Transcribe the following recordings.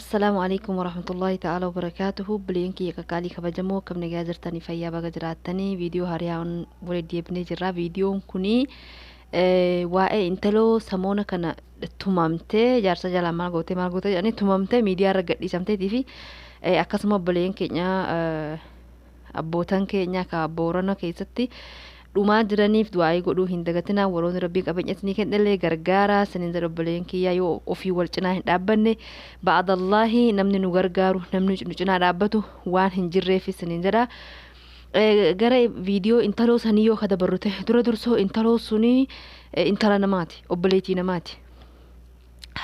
السلام عليكم ورحمة الله تعالى وبركاته. بلينكي كالي خبجمو كم نجازرتني فيا بجراتني فيديو هاريان ولدي ابني جرا فيديو كوني waa'ee intaloo samoona kana tumamtee jaarsa jalaa maal goote jedhanii tumamtee miidiyaa irra gadhiisamteetii fi akkasuma obboleen keenya abbootan keenya ka Boorana keessatti dhumaa jiraniif du'aayii godhuu hin dagatinaa. Waroonni rabbii qabeenyatni kennellee gargaara saniin jedha obboleen kiyyaa yoo ofii wal cinaa hin dhaabbanne ba'adallahi namni nu gargaaru namni nu cinaa dhaabbatu waan hin jirreef saniin jedha. Gara viidiyoo intaloo sanii yoo kadabarrute dura dursoo intaloo suni intala namaati, obboleetii namaati,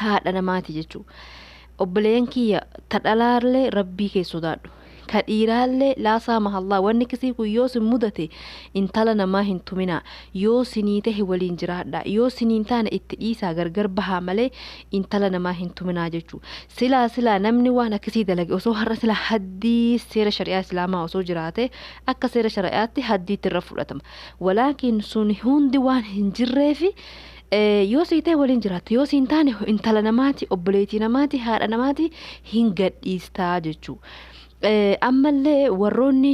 haadha namaati jechuu. Obboleen kiyya tadhalaallee rabbii kee sodaadhu, kadhiiraallee laasaa mahallaa wanni kisii kun yoo sin mudate intala namaa hin tuminaa, yoo sinii tahe waliin jiraadha, yoo siniin taane itti dhiisaa gargar bahaa malee intala namaa hin tuminaa jechuu. Silaa namni waan akkasii dalage osoo har'a sila haddii seera shari'aa islaamaa osoo jiraate akka seera shari'aatti haddiitti irra fudhatama. Walaakin sun hundi waan hin jirreefi yoo siitee waliin jiraatte yoo siin taane intala namaati, obboleetii namaati, haadha namaati hin gadhiistaa jechuu. Ammallee warroonni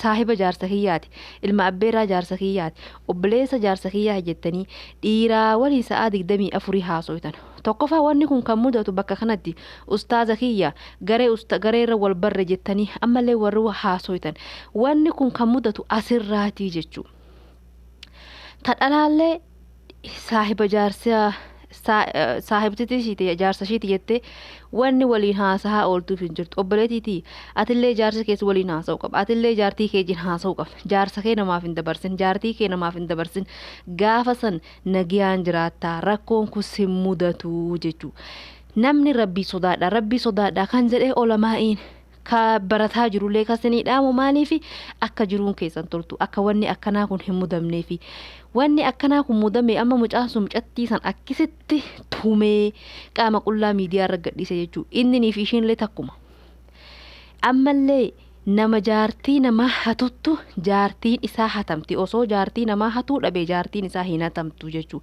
saahiba jaarsa kiyyaati, ilma abbeeraa jaarsa kiyyaati, obboleessa jaarsa kiyyaa jettanii dhiiraa waliin sa'aa 24 haasoytan. Tokkoffaa wanni kun kan mudatu bakka kanatti ustaaza kiyya gareerra wal barre jettanii ammallee warri haasoytan. Wanni kun kan mudatu asirraatii jechuu. Tadhalaallee saahiba jaarsaa saahibtitii shiite jaarsa shiiti jettee wanni waliin haasaa ooltuuf hin jirtu. Obboleetiitii atillee jaarsa keessa waliin haasa'u qaba, atillee jaartii kee jin haasa'u qaba. Jaarsa kee namaaf hin dabarsin, jaartii kee namaaf hin dabarsin. Gaafa san nagiyaan jiraattaa rakkoon kun sin mudatu jechuu. Namni rabbii sodaadha kan jedhee olamaa'iin ka barataa jirullee kasinii dhaamu maaliifi akka jiruun keessan toltu, akka wanni akkanaa kun hin mudamneefi. Wanni akkanaa kun mudame amma mucaan sun mucattiisan akkisitti tumee qaama qullaa miidiyaa irra gadhiise jechuu. Inni fi ishiinillee takkuma. Ammallee nama jaartii namaa hatuttu jaartiin isaa hatamti. Osoo jaartii namaa hatuu dhabee jaartiin isaa hin hatamtu jechuu.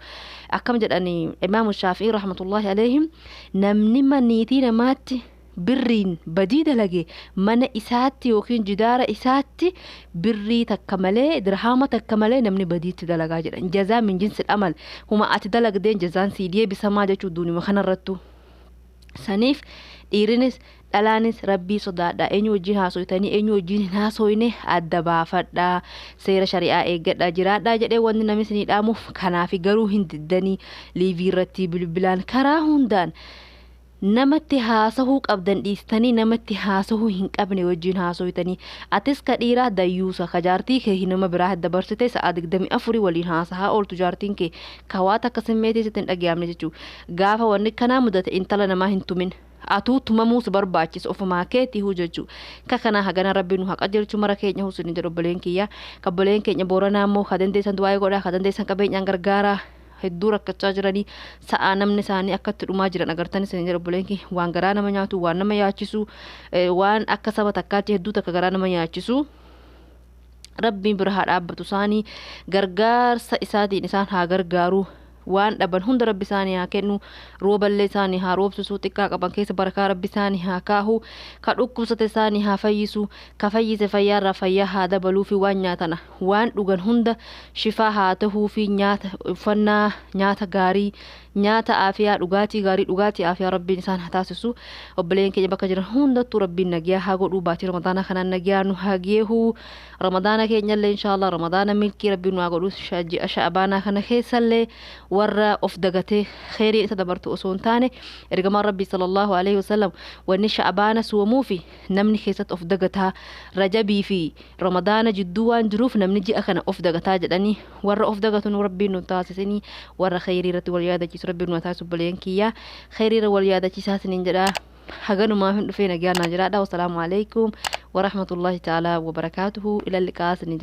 Akkam jedhanii Imaamu Shaafi'ii rahmatullahi alayhim namni maniitii namaatti birriin badii dalage mana isaatti yookiin jidaara isaatti birrii takka malee dirhama takka malee namni badiitti dalagaa jedhan. Jazaa min jinsil amal huma ati dalagdeen jazaan sii deebisamaa jechuu duunima kanarrattu. Saniif dhiirinis dhalaanis rabbii sodaadha. Eenyu wajjin haasoytanii eenyu wajjin hin haasoyne adda baafadhaa, seera shari'aa eeggadhaa jiraadhaa jedhee wanni namni isinii dhaamuuf. Kanaafi garuu hin diddanii liivii irratti bilbilaan karaa hundaan namatti haasahuu qabdan dhiistanii namatti haasahuu hin qabne wajjin haasoytanii. Atis ka dhiiraa dayyuusa ka jaartii kee nama biraa dabarsite sa'a 24 waliin haasahaa ooltu jaartiin kee ka waa takka simmeetii sitti hin dhagayamne jechuu. Gaafa wanni kanaa mudate intala namaa hin tumin. Atuu tumamuus barbaachisa ofumaa keetii hujjechuu. Ka kana hagana rabbi nu haqa jirchu mara keenya husni jedhu obboleen kiyya. Ka obboleen keenya Booranaa immoo ka dandeessan du'aa godhaa, ka dandeessan qabeenyaan gargaaraa. Hedduu rakkachaa jiranii sa'a namni isaanii akkatti dhumaa jiran agartanii sanii jedha obboleen kiyya. Waan garaa nama nyaatu, waan nama yaachisu, waan akka saba takkaatti hedduu takka garaa nama nyaachisu. Rabbiin bira haa dhaabbatu isaanii gargaarsa isaatiin isaan haa gargaaru. Waan dhaban hunda rabbi isaanii haa kennu, rooballee isaanii haa roobsisu, xiqqaa qaban keessa barakaa rabbi isaanii haa kaahu, ka dhukkubsate isaanii haa fayyisu, ka fayyise fayyaarraa fayyaa haa dabaluu fi waan nyaatana waan dhugan hunda shifaa haa tahuu fi nyaata uffannaa nyaata gaarii nyaata aafiyaa dhugaatii gaarii dhugaatii aafiyaa rabbiin isaan haa taasisu. Obboleen keenya bakka jiran hundattuu rabbiin nagiyaa haa godhuu. Baatii ramadaana kanaan nagiyaa nu haa geehuu. Ramadaana keenyallee inshaallah ramadaana milkii rabbiin nu haa godhuu. Sha'abaanaa kana keessallee warra of dagatee khairii isa dabartu osoo hin taane ergamaan rabbii sallallahu alaihi wasallam wanni sha'abaana soomuu fi namni keessatti of dagataa rajabii fi ramadaana jidduu waan jiruuf namni ji'a kana of dagataa jedhanii warra of dagatuun rabbiin nu taasisanii warra khairii irratti wal yaadachiisu rabbiin nu taasisu. Obboleen kiyyaa khairii irra wal yaadachiisaa isiniin jedhaa. Haganumaa hin dhufee nagaan jiraadha. Wassalaamu alaikum wa rahmatullahi ta'ala wa barakatuhu. Ila liqaa isiniin jedha.